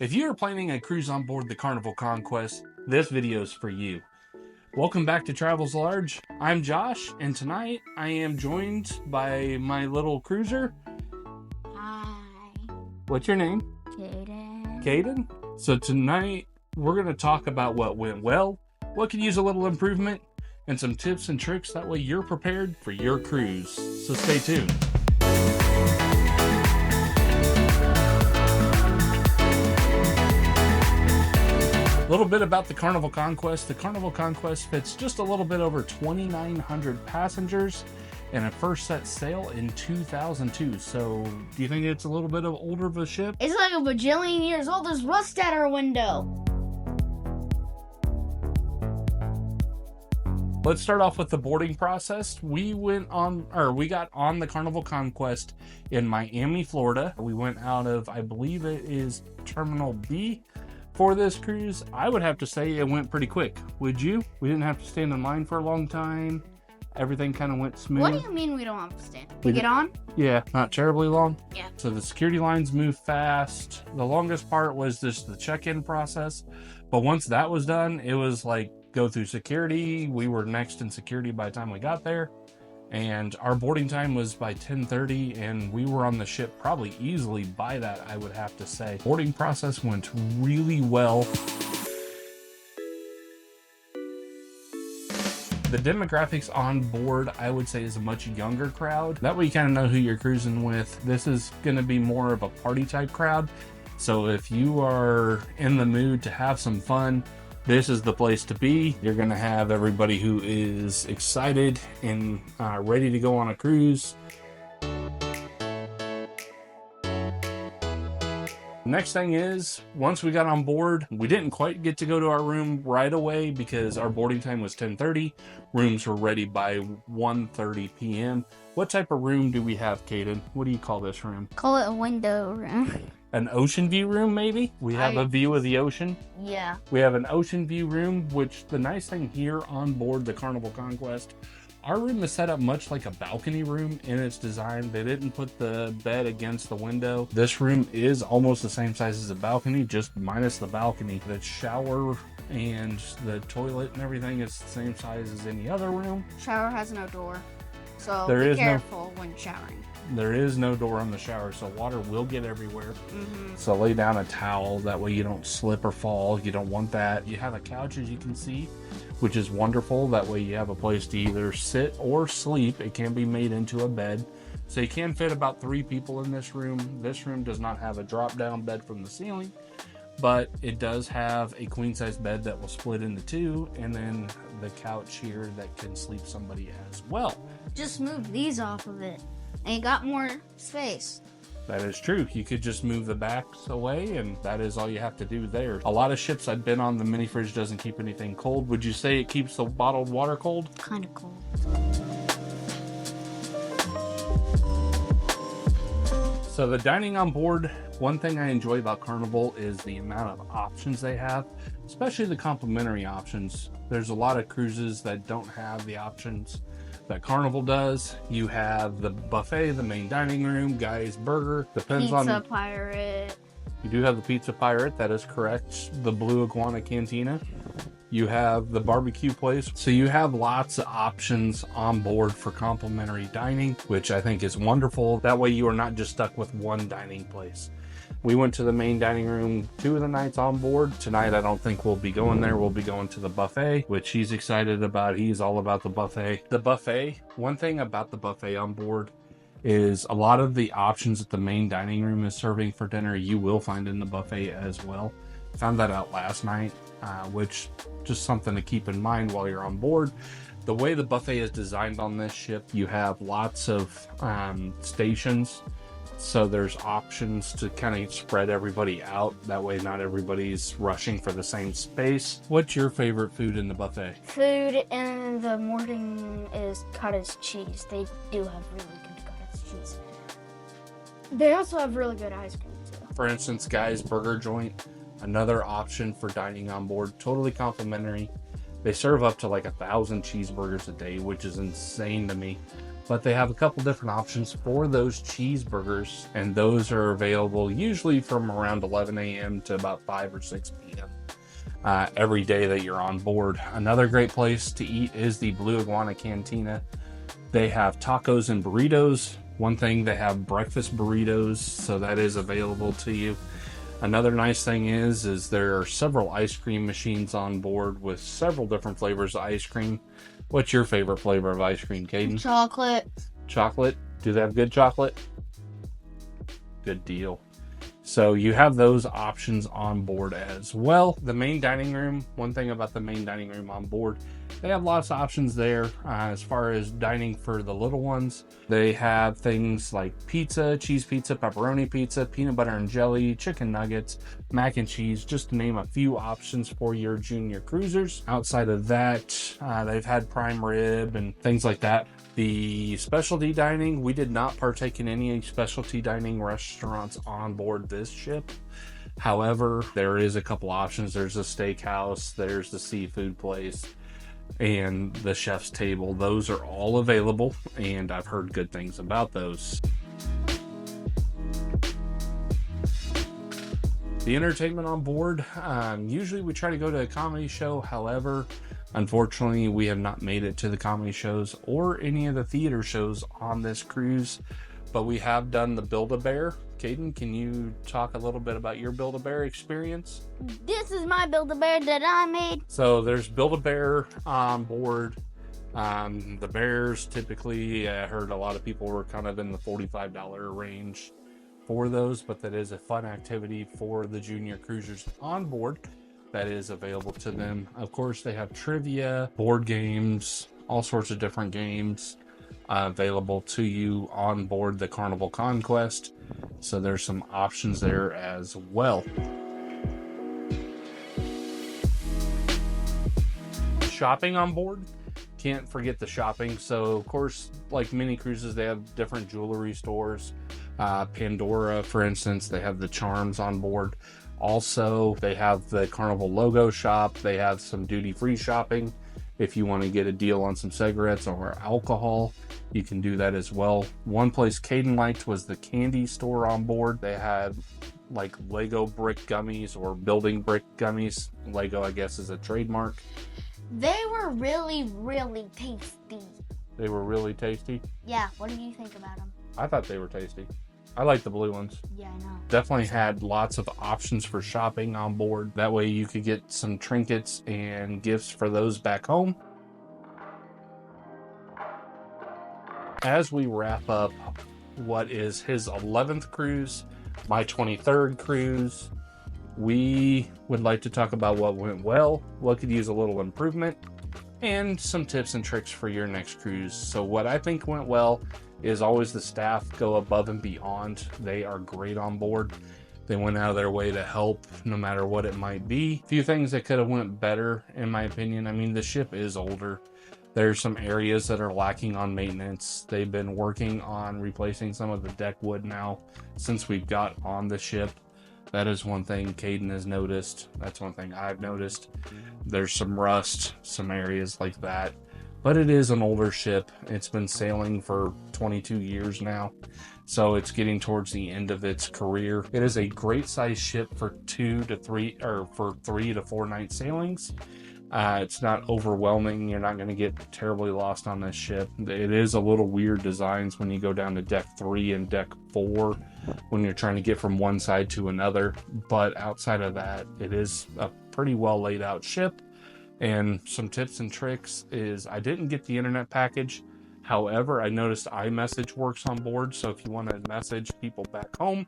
If you are planning a cruise on board the Carnival Conquest, this video is for you. Welcome back to Travels Large. I'm Josh, and tonight I am joined by my little cruiser. Hi. What's your name? Kaden. Kaden? So tonight we're going to talk about what went well, what could use a little improvement, and some tips and tricks. That way you're prepared for your cruise. So stay tuned. A little bit about the Carnival Conquest. The Carnival Conquest fits just a little bit over 2,900 passengers and it first set sail in 2002. So do you think it's a little bit of older of a ship? It's like a bajillion years old. There's rust at our window. Let's start off with the boarding process. We got on the Carnival Conquest in Miami, Florida. We went out of, I believe it is Terminal B. For this cruise, I would have to say it went pretty quick. Would you? We didn't have to stand in line for a long time. Everything kind of went smooth. What do you mean we don't have to stand? We get on? Yeah, not terribly long. Yeah. So the security lines moved fast. The longest part was just the check-in process. But once that was done, it was like go through security. We were next in security by the time we got there. And our boarding time was by 10:30, and we were on the ship probably easily by that, I would have to say. Boarding process went really well. The demographics on board, I would say, is a much younger crowd. That way you kind of know who you're cruising with. This is going to be more of a party type crowd. So if you are in the mood to have some fun, this is the place to be. You're going to have everybody who is excited and ready to go on a cruise. Next thing is, once we got on board, we didn't quite get to go to our room right away because our boarding time was 10:30. Rooms were ready by 1:30 p.m. What type of room do we have, Kaden? What do you call this room? Call it a window room. An ocean view room, maybe? We have a view of the ocean. Yeah. We have an ocean view room, which the nice thing here on board the Carnival Conquest, our room is set up much like a balcony room in its design. They didn't put the bed against the window. This room is almost the same size as a balcony, just minus the balcony. The shower and the toilet and everything is the same size as any other room. Shower has no door, so There be careful when showering. There is no door on the shower, so water will get everywhere. Mm-hmm. So lay down a towel, that way you don't slip or fall. You don't want that. You have a couch, as you can see, which is wonderful. That way you have a place to either sit or sleep. It can be made into a bed. So you can fit about 3 people in this room. This room does not have a drop-down bed from the ceiling, but it does have a queen-size bed that will split into 2, and then the couch here that can sleep somebody as well. Just move these off of it, and you got more space. That is true. You could just move the backs away, and that is all you have to do there. A lot of ships I've been on, the mini fridge doesn't keep anything cold. Would you say it keeps the bottled water cold? Kind of cold. So the dining on board, one thing I enjoy about Carnival is the amount of options they have, especially the complimentary options. There's a lot of cruises that don't have the options that Carnival does. You have the buffet, the main dining room, Guy's Burger. Depends on Pizza Pirate. You do have the Pizza Pirate, that is correct. The Blue Iguana Cantina. You have the barbecue place. So you have lots of options on board for complimentary dining, which I think is wonderful. That way you are not just stuck with one dining place. We went to the main dining room 2 of the nights on board. Tonight, I don't think we'll be going there. We'll be going to the buffet, which he's excited about. He's all about the buffet. The buffet, one thing about the buffet on board is a lot of the options that the main dining room is serving for dinner, you will find in the buffet as well. Found that out last night, which just something to keep in mind while you're on board. The way the buffet is designed on this ship, you have lots of stations. So there's options to kind of spread everybody out. That way not everybody's rushing for the same space. What's your favorite food in the buffet? Food in the morning is cottage cheese. They do have really good cottage cheese. They also have really good ice cream too. For instance, Guy's Burger Joint, another option for dining on board, totally complimentary. They serve up to like 1,000 cheeseburgers a day, which is insane to me. but they have a couple different options for those cheeseburgers, and those are available usually from around 11 a.m. to about 5 or 6 p.m. Every day that you're on board. Another great place to eat is the Blue Iguana Cantina. They have tacos and burritos. One thing, they have breakfast burritos, so that is available to you. Another nice thing is there are several ice cream machines on board with several different flavors of ice cream. What's your favorite flavor of ice cream, Caden? Chocolate. Chocolate? Do they have good chocolate? Good deal. So you have those options on board as well. The main dining room, one thing about the main dining room on board, they have lots of options there as far as dining for the little ones. They have things like pizza, cheese pizza, pepperoni pizza, peanut butter and jelly, chicken nuggets, mac and cheese, just to name a few options for your junior cruisers. Outside of that, they've had prime rib and things like that. The specialty dining, we did not partake in any specialty dining restaurants on board this ship. However, there is a couple options. There's a steakhouse, there's the seafood place, and the chef's table. Those are all available, and I've heard good things about those. The entertainment on board, usually we try to go to a comedy show. However, unfortunately, we have not made it to the comedy shows or any of the theater shows on this cruise, but we have done the Build-A-Bear. Caden, can you talk a little bit about your Build-A-Bear experience? This is my Build-A-Bear that I made. So there's Build-A-Bear on board. The bears, typically, I heard a lot of people were kind of in the $45 range for those, but that is a fun activity for the junior cruisers on board that is available to them. Of course, they have trivia, board games, all sorts of different games available to you on board the Carnival Conquest. So there's some options there as well. Shopping on board, can't forget the shopping. So of course, like many cruises, they have different jewelry stores. Pandora, for instance, they have the charms on board. Also, they have the Carnival logo shop. They have some duty-free shopping. If you want to get a deal on some cigarettes or alcohol, you can do that as well. One place Caden liked was the candy store on board. They had like Lego brick gummies or building brick gummies. Lego, I guess, is a trademark. They were really, really tasty. They were really tasty? Yeah, what do you think about them? I thought they were tasty. I like the blue ones. Yeah, I know. Definitely had lots of options for shopping on board. That way you could get some trinkets and gifts for those back home. As we wrap up what is his 11th cruise, my 23rd cruise, we would like to talk about what went well, what could use a little improvement, and some tips and tricks for your next cruise. So what I think went well is always the staff go above and beyond. They are great on board. They went out of their way to help no matter what it might be. A few things that could have went better, in my opinion. I mean, the ship is older. There's some areas that are lacking on maintenance. They've been working on replacing some of the deck wood now since we've got on the ship. That is one thing Caden has noticed. That's one thing I've noticed. There's some rust, some areas like that. But it is an older ship. It's been sailing for 22 years now, so it's getting towards the end of its career. It is a great size ship for 3 to 4 night sailings. It's not overwhelming. You're not going to get terribly lost on this ship. It is a little weird designs when you go down to deck 3 and deck 4 when you're trying to get from one side to another. But outside of that, it is a pretty well laid out ship. And some tips and tricks is I didn't get the internet package. However, I noticed iMessage works on board. So if you want to message people back home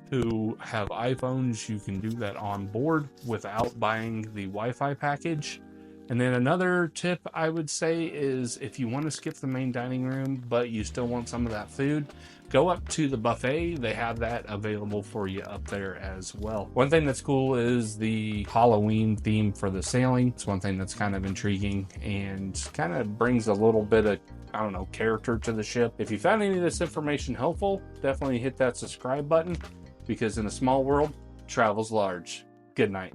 who have iPhones, you can do that on board without buying the Wi-Fi package. And then another tip I would say is if you want to skip the main dining room, but you still want some of that food, go up to the buffet. They have that available for you up there as well. One thing that's cool is the Halloween theme for the sailing. It's one thing that's kind of intriguing and kind of brings a little bit of, I don't know, character to the ship. If you found any of this information helpful, definitely hit that subscribe button, because in a small world, travel's large. Good night.